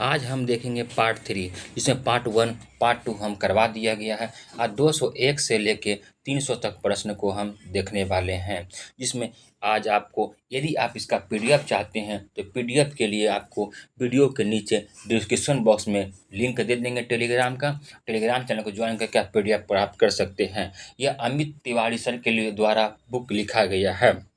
आज हम देखेंगे पार्ट 3, जिसमें पार्ट 1 पार्ट 2 हम करवा दिया गया है। आज 201 से लेके 300 तक प्रश्न को हम देखने वाले हैं, जिसमें आज आपको यदि आप इसका पीडीएफ चाहते हैं तो पीडीएफ के लिए आपको वीडियो के नीचे डिस्क्रिप्शन बॉक्स में लिंक दे देंगे टेलीग्राम का। टेलीग्राम चैनल को ज्वाइन करके आप पीडीएफ प्राप्त कर सकते हैं। यह अमित तिवारी सर के लिए द्वारा बुक लिखा गया है।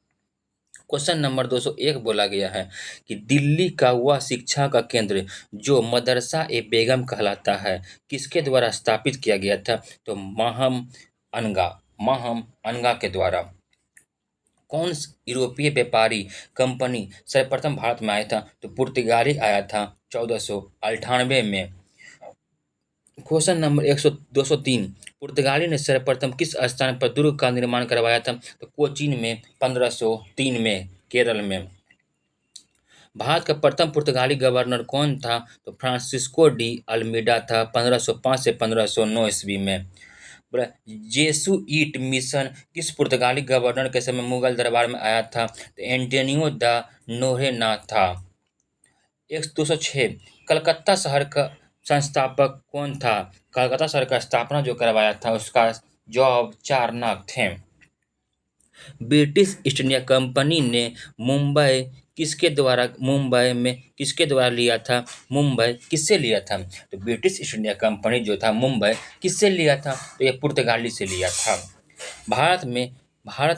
क्वेश्चन नंबर 201 बोला गया है कि दिल्ली का वह शिक्षा का केंद्र जो मदरसा ए बेगम कहलाता है किसके द्वारा स्थापित किया गया था? तो माहम अनगा के द्वारा। कौन यूरोपीय व्यापारी कंपनी सर्वप्रथम भारत में आया था? तो पुर्तगाली आया था 1498 में। क्वेश्चन नंबर 203 पुर्तगाली ने सर्वप्रथम किस स्थान पर दुर्ग का निर्माण करवाया था? तो कोचीन में 1503 में, केरल में। भारत का प्रथम पुर्तगाली गवर्नर कौन था? तो फ्रांसिस्को डी अल्मीडा था 1505 से 1509 ईस्वी में। बोला जेसुइट मिशन किस पुर्तगाली गवर्नर के समय मुगल दरबार में आया था? तो एंटोनियो दा नोरेना था। 206 कलकत्ता शहर का संस्थापक कौन था? कलकत्ता शहर का स्थापना जो करवाया था उसका जॉब चारनाक थे। ब्रिटिश ईस्ट इंडिया कंपनी ने मुंबई में किसके द्वारा लिया था? मुंबई किससे लिया था? तो ब्रिटिश ईस्ट इंडिया कंपनी जो था मुंबई किससे लिया था? तो ये पुर्तगाली से लिया था। भारत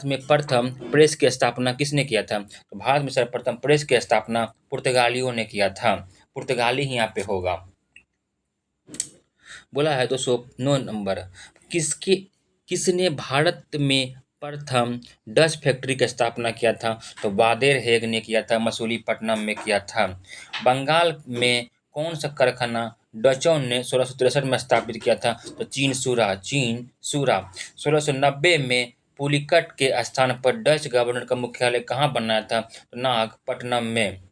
में प्रथम प्रेस की स्थापना किसने किया था? तो भारत में सर्वप्रथम प्रेस की स्थापना पुर्तगालियों ने किया था। पुर्तगाली ही यहाँ पे होगा। बोला है 209 नंबर किसने भारत में प्रथम डच फैक्ट्री की स्थापना किया था? तो बादेर हेग ने किया था, मसूलीपट्टनम में किया था। बंगाल में कौन सा कारखाना डचों ने 1663 में स्थापित किया था? तो चीन सूरा 1690 में पुलिकट के स्थान पर डच गवर्नर का मुख्यालय कहाँ बनाया था? तो नागपट्टनम में।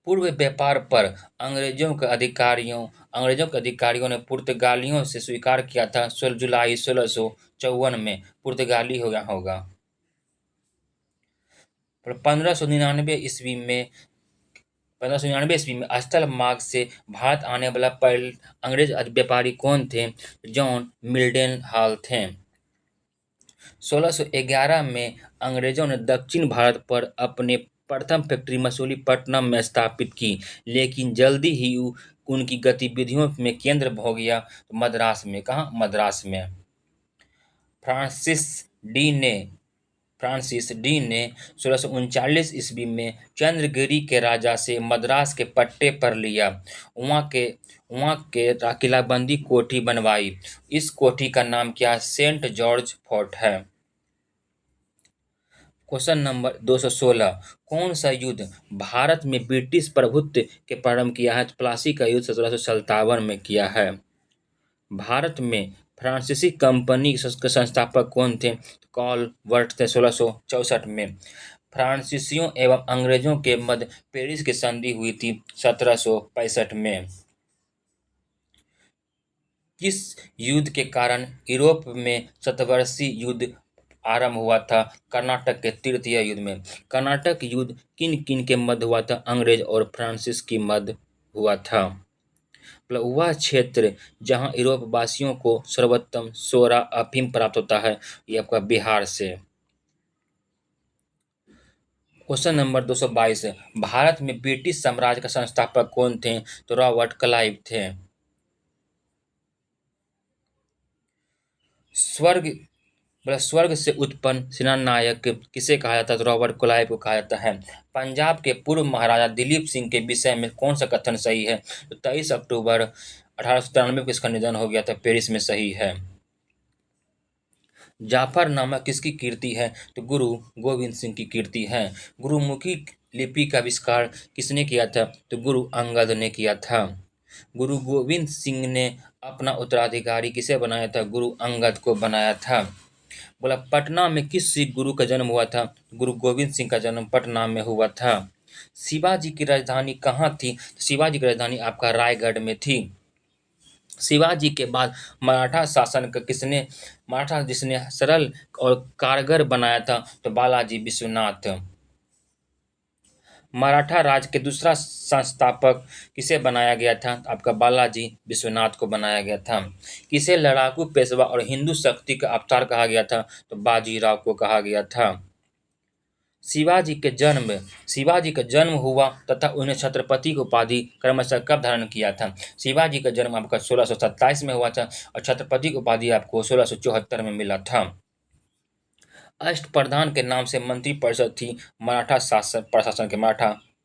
पूर्व व्यापार पर अंग्रेजों के अधिकारियों ने पुर्तगालियों से स्वीकार किया था 16 जुलाई 1654 में। पुर्तगाली हो गया होगा। 1599 ईस्वी में स्थल मार्ग से भारत आने वाला पहले अंग्रेज व्यापारी कौन थे? जॉन मिल्डन हॉल थे। 1611 में अंग्रेजों ने दक्षिण भारत पर अपने प्रथम फैक्ट्री मसूलीपट्टनम में स्थापित की, लेकिन जल्दी ही उनकी गतिविधियों में केंद्र हो गया मद्रास में। कहाँ? मद्रास में। फ्रांसिस डी ने 1639 ईस्वी में चंद्रगिरी के राजा से मद्रास के पट्टे पर लिया। वहाँ के किलाबंदी कोठी बनवाई। इस कोठी का नाम क्या? सेंट जॉर्ज फोर्ट है। क्वेश्चन नंबर 216 कौन सा युद्ध भारत में ब्रिटिश प्रभुत्व के प्रारंभ किया है? प्लासी का युद्ध 1757 में किया है। भारत में फ्रांसीसी कंपनी के संस्थापक कौन थे? कॉलवर्ट थे 1664 में। फ्रांसीसियों एवं अंग्रेजों के मध्य पेरिस की संधि हुई थी 1765 में। किस युद्ध के कारण यूरोप में शतवर्षीय युद्ध आरंभ हुआ था? कर्नाटक के तृतीय युद्ध में। कर्नाटक युद्ध किन किन के मध्य हुआ था? अंग्रेज और फ्रांसिस के मध्य हुआ था। मतलब वह क्षेत्र जहां यूरोप वासियों को सर्वोत्तम सोरा अफीम प्राप्त होता है, ये आपका बिहार से। क्वेश्चन नंबर 222 भारत में ब्रिटिश साम्राज्य का संस्थापक कौन थे? तो रॉबर्ट क्लाइव थे। स्वर्ग से उत्पन्न सेनानायक किसे कहा जाता है? तो रॉबर्ट क्लाइव को कहा जाता है। पंजाब के पूर्व महाराजा दिलीप सिंह के विषय में कौन सा कथन सही है? तो 23 अक्टूबर 1893 को इसका निधन हो गया था, पेरिस में सही है। जाफरनामा किसकी कीर्ति है? तो गुरु गोविंद सिंह की कीर्ति है। गुरुमुखी लिपि का आविष्कार किसने किया था? तो गुरु अंगद ने किया था। गुरु गोविंद सिंह ने अपना उत्तराधिकारी किसे बनाया था? गुरु अंगद को बनाया था। बोला पटना में किस सिख गुरु का जन्म हुआ था? गुरु गोविंद सिंह का जन्म पटना में हुआ था। शिवाजी की राजधानी कहाँ थी? शिवाजी की राजधानी आपका रायगढ़ में थी। शिवाजी के बाद मराठा जिसने सरल और कारगर बनाया था? तो बालाजी विश्वनाथ। मराठा राज के दूसरा संस्थापक किसे बनाया गया था? आपका बालाजी विश्वनाथ को बनाया गया था। किसे लड़ाकू पेशवा और हिंदू शक्ति का अवतार कहा गया था? तो बाजीराव को कहा गया था। शिवाजी के जन्म शिवाजी का जन्म हुआ तथा उन्हें छत्रपति की उपाधि क्रमशः कब धारण किया था? शिवाजी का जन्म आपका 1627 में हुआ था और छत्रपति की उपाधि आपको 1674 में मिला था। अष्टप्रधान के नाम से मंत्रिपरिषद थी मराठा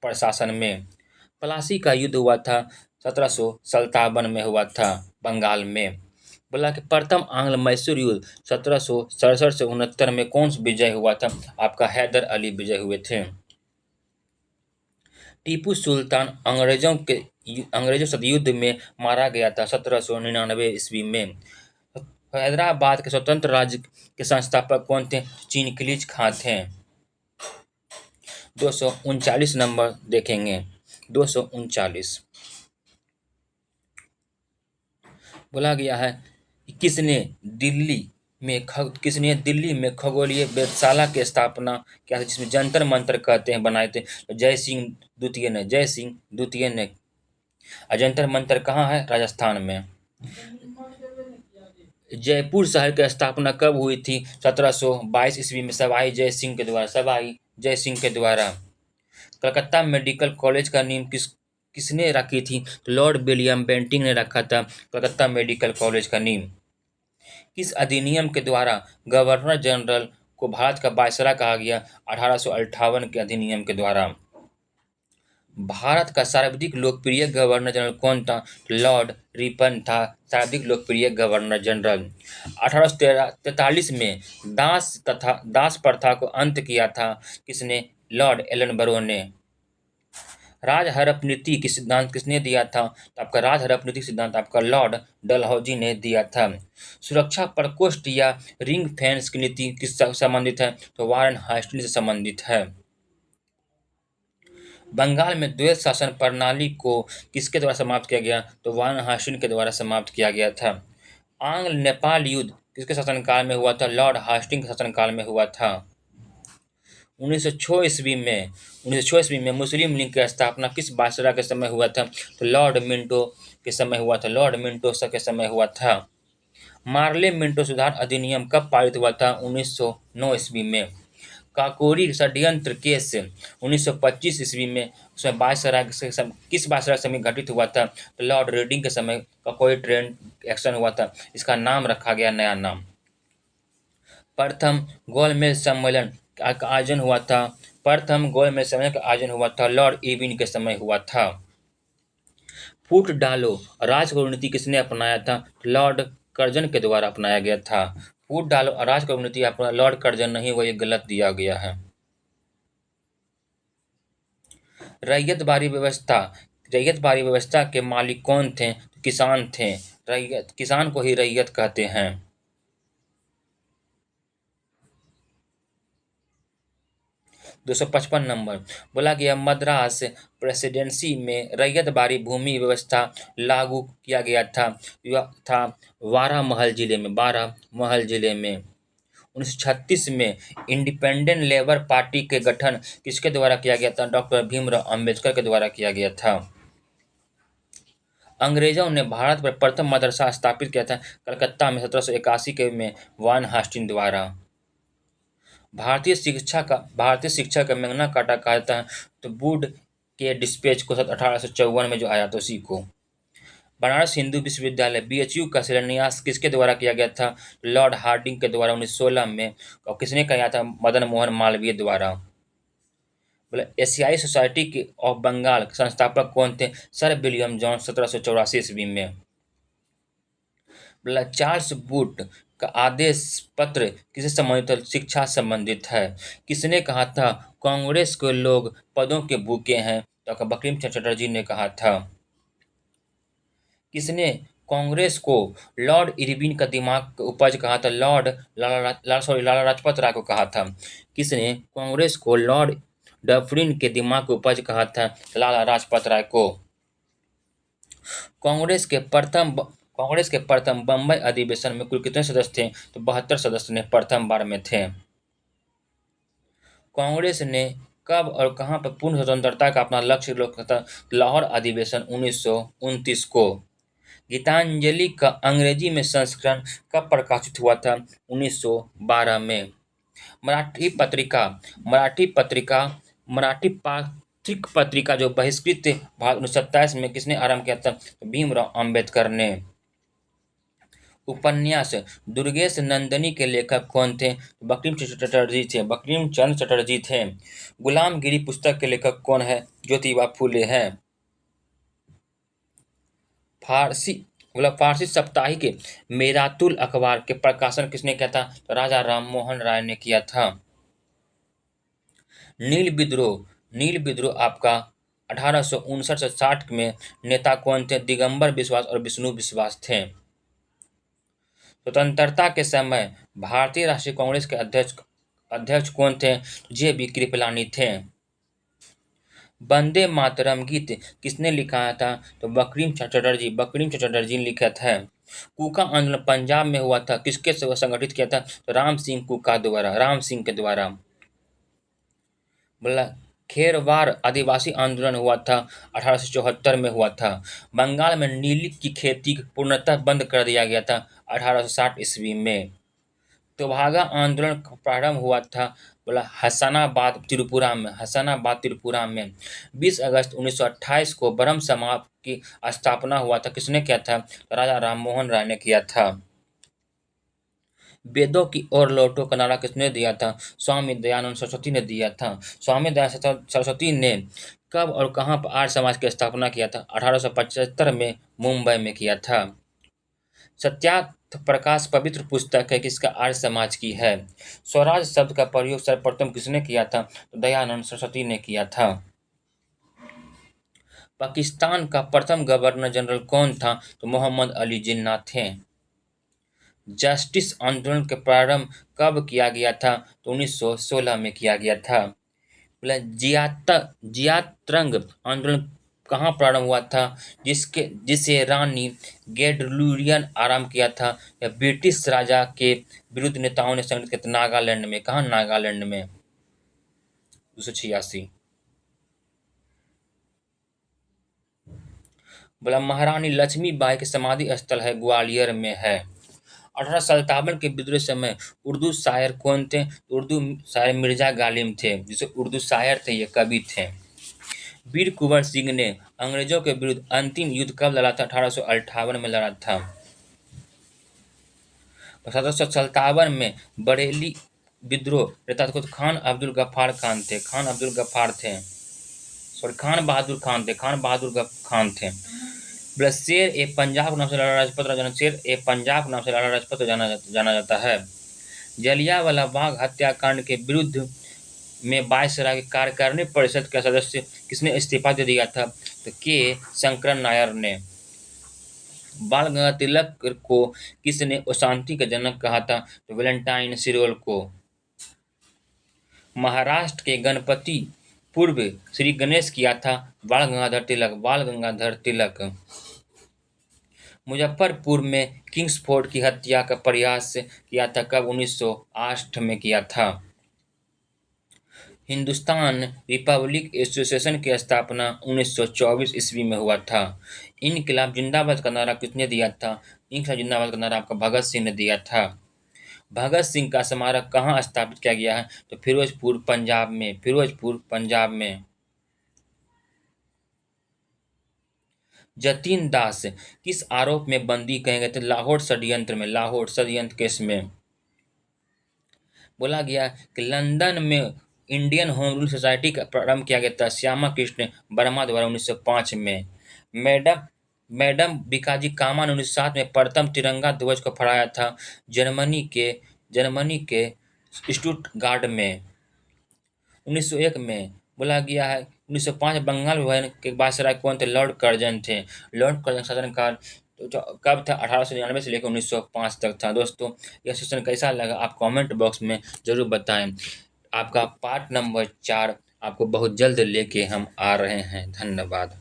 प्रशासन में। प्लासी का युद्ध हुआ था 1757 में हुआ था बंगाल में। बोला कि प्रथम आंग्ल मैसूर युद्ध 1767 से 69 में कौन सा विजय हुआ था? आपका हैदर अली विजय हुए थे। टीपू सुल्तान अंग्रेजों से युद्ध में मारा गया था 1799 ईस्वी में। हैदराबाद के स्वतंत्र राज्य के संस्थापक कौन थे? चिनकिलीज खां थे। 239 नंबर देखेंगे, 239 बोला गया है कि किसने दिल्ली में खगोलीय वेधशाला की स्थापना किया था, जिसमें जंतर मंतर कहते हैं बनाए थे? तो जय सिंह द्वितीय ने। और जंतर मंतर कहाँ है? राजस्थान में। जयपुर शहर की स्थापना कब हुई थी? 1722 ईस्वी में सवाई जय सिंह के द्वारा। कलकत्ता मेडिकल कॉलेज का नींव किसने रखी थी? तो लॉर्ड विलियम बेंटिंक ने रखा था कलकत्ता मेडिकल कॉलेज का नींव। किस अधिनियम के द्वारा गवर्नर जनरल को भारत का वायसराय कहा गया? 1858 के अधिनियम के द्वारा। भारत का सर्वाधिक लोकप्रिय गवर्नर जनरल कौन था? लॉर्ड रिपन था सर्वाधिक लोकप्रिय गवर्नर जनरल। 1843 में दास प्रथा को अंत किया था किसने? लॉर्ड एलनबरो ने। राज हड़प नीति की सिद्धांत किसने दिया था? तो आपका राज हड़प नीति सिद्धांत आपका लॉर्ड डलहौजी ने दिया था। सुरक्षा प्रकोष्ठ या रिंग फेंस की नीति किससे संबंधित है? तो वारेन हेस्टिंग्स से संबंधित है। बंगाल में द्वैत शासन प्रणाली को किसके द्वारा समाप्त किया गया? तो वारेन हेस्टिंग्स के द्वारा समाप्त किया गया था। आंग्ल नेपाल युद्ध किसके शासनकाल में हुआ था? लॉर्ड हेस्टिंग्स के शासनकाल में हुआ था। 1906 ईस्वी में मुस्लिम लीग की स्थापना किस वायसराय के समय हुआ था? तो लॉर्ड मिंटो के समय हुआ था। लॉर्ड मिंटो के समय हुआ था। मार्ले मिंटो सुधार अधिनियम कब पारित हुआ था? 1909 ईस्वी में। काकोरी षड्यंत्र केस 1925 ईस्वी में उसमें किस वायसराय समय घटित हुआ था? तो लॉर्ड रीडिंग के समय काकोरी ट्रेन एक्शन हुआ था। इसका नाम रखा गया नया नाम। प्रथम गोलमेज सम्मेलन का आयोजन हुआ था। प्रथम गोलमेज सम्मेलन का आयोजन हुआ था लॉर्ड इरविन के समय हुआ था। फूट डालो राजगुरु नीति किसने अपनाया था? लॉर्ड कर्जन के द्वारा अपनाया गया था। फूट डालो राजगुरु नीति अपना लॉर्ड कर्जन नहीं, वो ये गलत दिया गया है। रैयतबारी व्यवस्था के मालिक कौन थे? किसान थे। किसान को ही रैयत कहते हैं। 255 नंबर बोला गया मद्रास प्रेसिडेंसी में रैयतबारी भूमि व्यवस्था लागू किया गया था। यह था बारामहल जिले में। 1936 में इंडिपेंडेंट लेबर पार्टी के गठन किसके द्वारा किया गया था? डॉक्टर भीमराव अंबेडकर के द्वारा किया गया था। अंग्रेजों ने भारत पर प्रथम मदरसा स्थापित किया था कलकत्ता में 1781 के में वारेन हेस्टिंग्स द्वारा। भारतीय शिक्षा का मैग्ना कार्टा कहा जाता है तो वुड के डिस्पैच को 1854 में जो आया था उसी को। बनारस हिंदू विश्वविद्यालय BHU का शिलान्यास किसके द्वारा किया गया था? लॉर्ड हार्डिंग के द्वारा 1916 में। और किसने किया था? मदन मोहन मालवीय द्वारा। बोले एशियाई सोसाइटी के ऑफ बंगाल के संस्थापक कौन थे? सर विलियम जॉन्स 1784 ईस्वी में। बोला चार्ल्स बूट का आदेश पत्र किससे संबंधित है? शिक्षा संबंधित है। किसने कहा था कांग्रेस के लोग पदों के भूखे हैं? तो बंकिम चंद्र चटर्जी ने कहा था। किसने कांग्रेस को लॉर्ड इरविन का दिमाग का उपज कहा था? लाला लाजपत राय को कहा था। किसने कांग्रेस को लॉर्ड डफरिन के दिमाग का उपज कहा था? लाला लाजपत राय को। कांग्रेस के प्रथम बम्बई अधिवेशन में कुल कितने सदस्य थे? तो 72 सदस्य ने प्रथम बार में थे। कांग्रेस ने कब और कहाँ पर पूर्ण स्वतंत्रता का अपना लक्ष्य लोग था? लाहौर अधिवेशन 1929 को। गीतांजलि का अंग्रेजी में संस्करण कब प्रकाशित हुआ था? 1912 में। मराठी पत्रिका मराठी पत्रिका मराठी पाक्षिक पत्रिका जो बहिष्कृत भारत 1927 में किसने आरंभ किया था? तो भीमराव अंबेडकर ने। उपन्यास दुर्गेश नंदिनी के लेखक कौन थे? बंकिम चंद्र चटर्जी थे। बंकिम चंद्र चटर्जी थे। गुलामगिरी पुस्तक के लेखक कौन है? ज्योतिबा फूले हैं। फारसी फारसी साप्ताहिक मेरातुल अखबार के प्रकाशन किसने किया था? तो राजा राममोहन राय ने किया था। नील विद्रोह आपका 1859 से 60 में नेता कौन थे? दिगंबर बिश्वास और विष्णु विश्वास थे। स्वतंत्रता के समय भारतीय राष्ट्रीय कांग्रेस के अध्यक्ष कौन थे? जे.बी. कृपलानी थे। वंदे मातरम गीत किसने लिखा था? तो बंकिम चंद्र चटर्जी ने लिखा था। कूका आंदोलन पंजाब में हुआ था, किसके से संगठित किया था? तो राम सिंह के द्वारा। बोला खेरवार आदिवासी आंदोलन हुआ था 1874 में हुआ था। बंगाल में नीली की खेती पूर्णतः बंद कर दिया गया था 1860 ईस्वी में। तेभागा आंदोलन का प्रारंभ हुआ था बोला हसनाबाद त्रिपुरा में। 20 अगस्त 1928 को ब्रह्म समाज की स्थापना हुआ था, किसने किया था? राजा राममोहन राय ने किया था। वेदों की ओर लौटो का नारा किसने दिया था? स्वामी दयानंद सरस्वती ने दिया था। स्वामी दयानंद सरस्वती ने कब और कहाँ पर आर्य समाज की स्थापना किया था? 1875 में मुंबई में किया था। सत्यार्थ प्रकाश पवित्र पुस्तक है, किसका? आर्य समाज की है। स्वराज शब्द का प्रयोग सर्वप्रथम किसने किया था? तो दयानंद सरस्वती ने किया था। पाकिस्तान का प्रथम गवर्नर जनरल कौन था? तो मोहम्मद अली जिन्ना थे। जस्टिस आंदोलन के प्रारंभ कब किया गया था? तो 1916 में किया गया था। बोला जियात्रंग आंदोलन कहाँ प्रारंभ हुआ था? जिसे रानी गेडलुरियन आरंभ किया था या ब्रिटिश राजा के विरुद्ध नेताओं ने संगठित किया था? नागालैंड में। कहाँ? नागालैंड में। 286। बोला महारानी लक्ष्मीबाई की समाधि स्थल है ग्वालियर में है। 1857 के विद्रोह समय उर्दू शायर कौन थे? उर्दू शायर मिर्जा गालिब थे, जिसे उर्दू शायर थे, ये कवि थे। वीर कुंवर सिंह ने अंग्रेजों के विरुद्ध अंतिम युद्ध कब लड़ा था? 1858 में लड़ा था। 1757 में बरेली विद्रोह नेता खुद खान अब्दुल गफ्फार खान थे। खान बहादुर खान थे। शेर ए पंजाब के नाम से लाला लाजपत राय जाना जाता है। जलियांवाला बाग हत्याकांड के विरुद्ध में वायसराय की कार्यकारिणी परिषद का सदस्य किसने इस्तीफा दे दिया था? तो के शंकरन नायर ने। बाल गंगाधर तिलक को किसने अशांति का जनक कहा था? तो वैलेंटाइन सिरोल को। महाराष्ट्र के गणपति पूर्व श्री गणेश किया था बाल गंगाधर तिलक। मुजफ्फरपुर में किंग्सफोर्ड की हत्या का प्रयास किया था कब? 1908 में किया था। हिंदुस्तान रिपब्लिक एसोसिएशन की स्थापना 1924 ईस्वी में हुआ था। इनकलाब जिंदाबाद का नारा किसने दिया था? इनकलाब जिंदाबाद का नारा आपका भगत सिंह ने दिया था। भगत सिंह का स्मारक कहाँ स्थापित किया गया है? तो फिरोजपुर पंजाब में। जतीन दास किस आरोप में बंदी कहे गए थे? लाहौर षड्यंत्र केस में। बोला गया कि लंदन में इंडियन होम रूल सोसाइटी का प्रारंभ किया गया था श्यामा कृष्ण वर्मा द्वारा 1905 में। मैडम बीकाजी कामा ने 1907 में प्रथम तिरंगा ध्वज को फहराया था जर्मनी के स्टुटगार्ट में। 1901 में बोला गया है 1905 बंगाल विभाजन के वायसराय कौन थे? लॉर्ड कर्जन थे। लॉर्ड कर्जन शासनकाल तो कब था? 1899 से लेकर 1905 तक था। दोस्तों यह सेशन कैसा लगा आप कमेंट बॉक्स में ज़रूर बताएं। आपका पार्ट नंबर 4 आपको बहुत जल्द लेके हम आ रहे हैं। धन्यवाद।